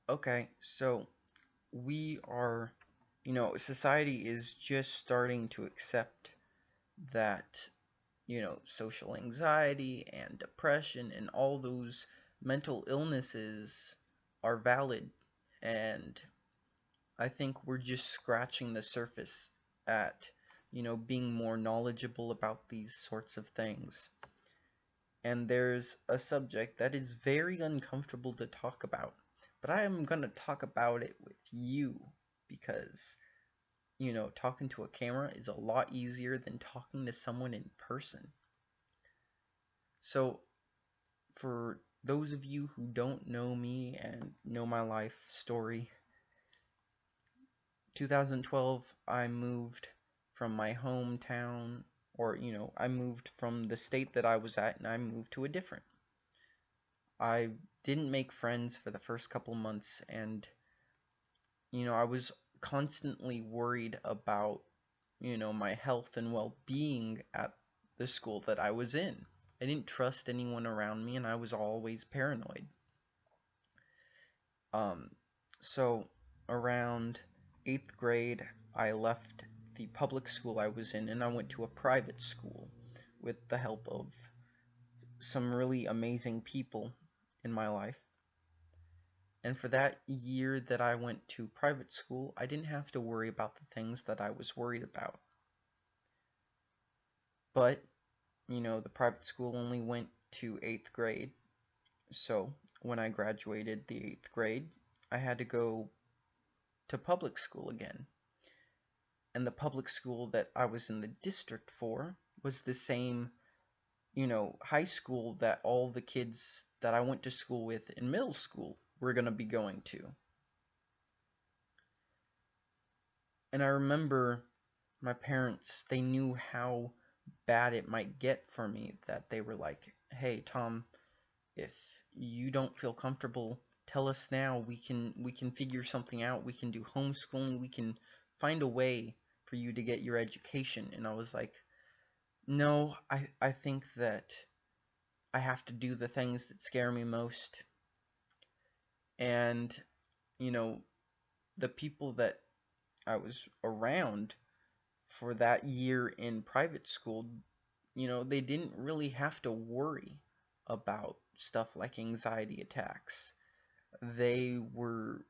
Okay, so we are, society is just starting to accept that, social anxiety and depression and all those mental illnesses are valid. And I think we're just scratching the surface at, being more knowledgeable about these sorts of things. And there's a subject that is very uncomfortable to talk about, but I am going to talk about it with you because, talking to a camera is a lot easier than talking to someone in person. So, for those of you who don't know me and know my life story, 2012, I moved from my hometown, or, I moved from the state that I was at and I moved to a different. I didn't make friends for the first couple months, and I was constantly worried about, my health and well-being at the school that I was in. I didn't trust anyone around me, and I was always paranoid. Um, so around 8th grade, I left the public school I was in, and I went to a private school with the help of some really amazing people in my life. And for that year that I went to private school, I didn't have to worry about the things that I was worried about. But, the private school only went to 8th grade. So when I graduated the 8th grade, I had to go to public school again. And the public school that I was in the district for was the same, high school that all the kids that I went to school with in middle school were going to be going to. And I remember my parents, they knew how bad it might get for me, that they were like, "Hey, Tom, if you don't feel comfortable, tell us now. We can figure something out. We can do homeschooling. We can find a way for you to get your education." And I was like, "No, I think that I have to do the things that scare me most." And, you know, the people that I was around for that year in private school, they didn't really have to worry about stuff like anxiety attacks. They were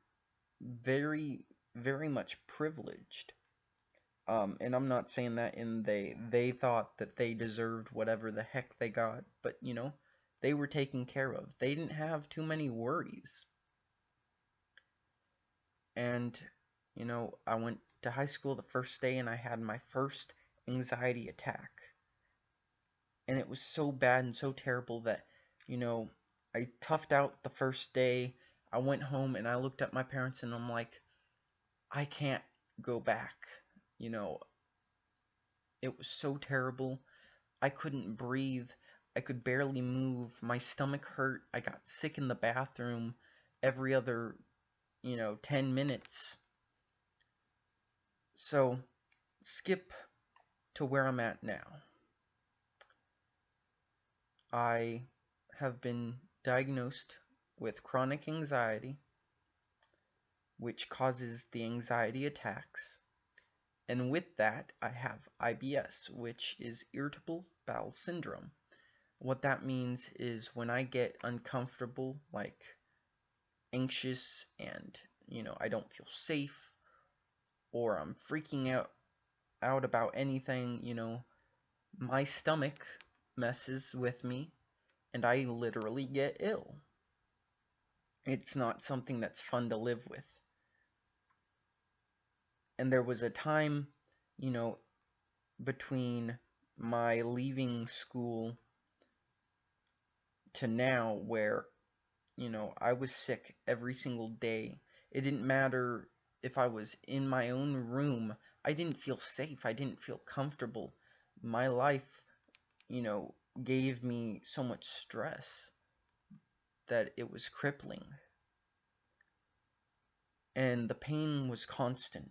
very, very much privileged. And I'm not saying that in they thought that they deserved whatever the heck they got, but they were taken care of. They didn't have too many worries. And I went to high school the first day and I had my first anxiety attack. And it was so bad and so terrible that, you know, I toughed out the first day. I went home and I looked at my parents and I'm like, I can't go back. You know, it was so terrible. I couldn't breathe. I could barely move. My stomach hurt. I got sick in the bathroom every other, 10 minutes. So, skip to where I'm at now. I have been diagnosed with chronic anxiety, which causes the anxiety attacks. And with that, I have IBS, which is irritable bowel syndrome. What that means is when I get uncomfortable, like anxious, and I don't feel safe, or I'm freaking out about anything, my stomach messes with me, and I literally get ill. It's not something that's fun to live with. And there was a time, you know, between my leaving school to now where, I was sick every single day. It didn't matter if I was in my own room. I didn't feel safe. I didn't feel comfortable. My life, you know, gave me so much stress that it was crippling. And the pain was constant.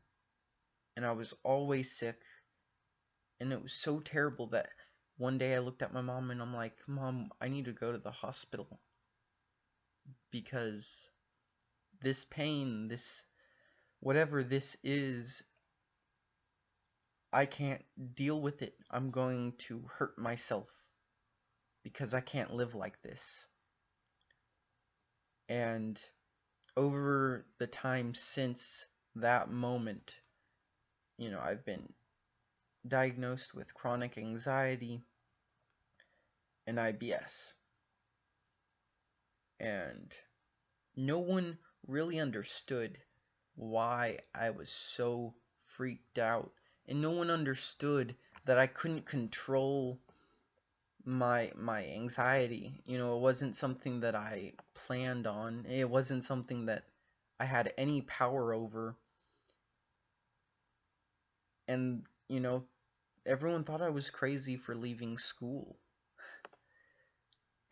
And I was always sick. And it was so terrible that one day I looked at my mom and I'm like, "Mom, I need to go to the hospital because this pain, this whatever this is, I can't deal with it. I'm going to hurt myself because I can't live like this. And over the time since that moment, I've been diagnosed with chronic anxiety and IBS. And no one really understood why I was so freaked out. And no one understood that I couldn't control my anxiety. It wasn't something that I planned on. It wasn't something that I had any power over. And, everyone thought I was crazy for leaving school.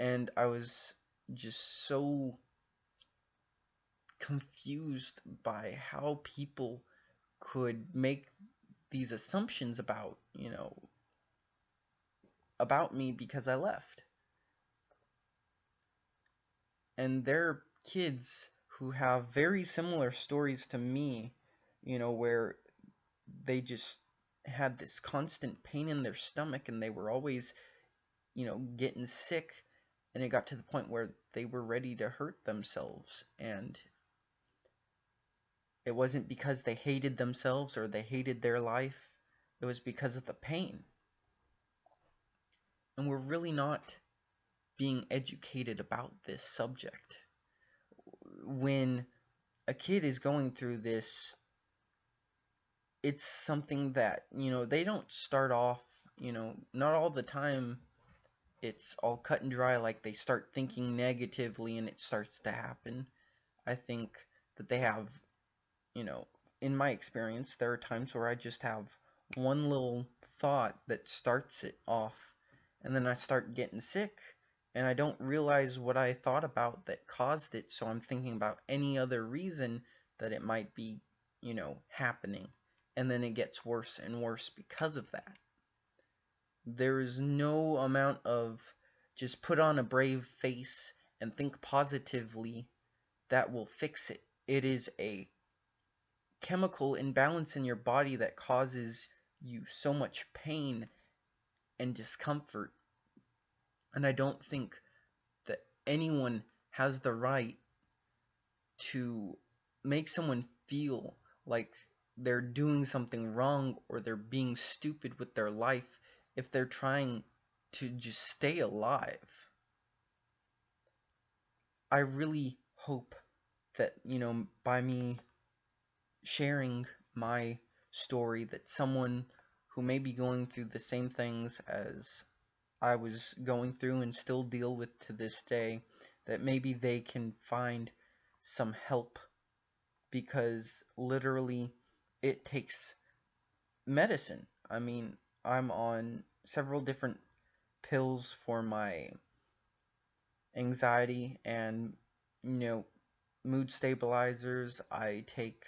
And I was just so confused by how people could make these assumptions about me because I left. And there are kids who have very similar stories to me, where they just had this constant pain in their stomach and they were always, getting sick, and it got to the point where they were ready to hurt themselves. And it wasn't because they hated themselves or they hated their life, it was because of the pain. And we're really not being educated about this subject. When a kid is going through this, it's something that, they don't start off, not all the time it's all cut and dry, like they start thinking negatively and it starts to happen. I think that they have, in my experience, there are times where I just have one little thought that starts it off, and then I start getting sick, and I don't realize what I thought about that caused it, so I'm thinking about any other reason that it might be, happening, and then it gets worse and worse because of that. There is no amount of just put on a brave face and think positively that will fix it. It is a chemical imbalance in your body that causes you so much pain and discomfort. And I don't think that anyone has the right to make someone feel like they're doing something wrong or they're being stupid with their life if they're trying to just stay alive. I really hope that, by me sharing my story, that someone who may be going through the same things as I was going through and still deal with to this day, that maybe they can find some help, because literally it takes medicine. I mean, I'm on several different pills for my anxiety and, mood stabilizers. I take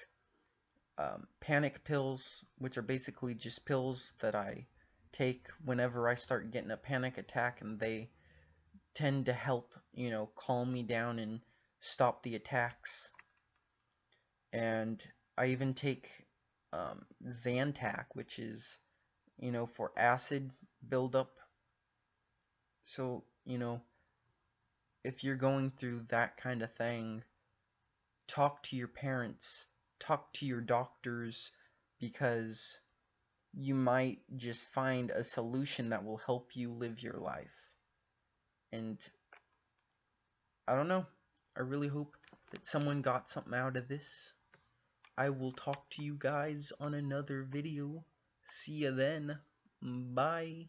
panic pills, which are basically just pills that I take whenever I start getting a panic attack, and they tend to help, calm me down and stop the attacks. And I even take Zantac, which is, for acid buildup. So, if you're going through that kind of thing, talk to your parents, talk to your doctors, because you might just find a solution that will help you live your life. And I don't know, I really hope that someone got something out of this. I will talk to you guys on another video. See ya then. Bye.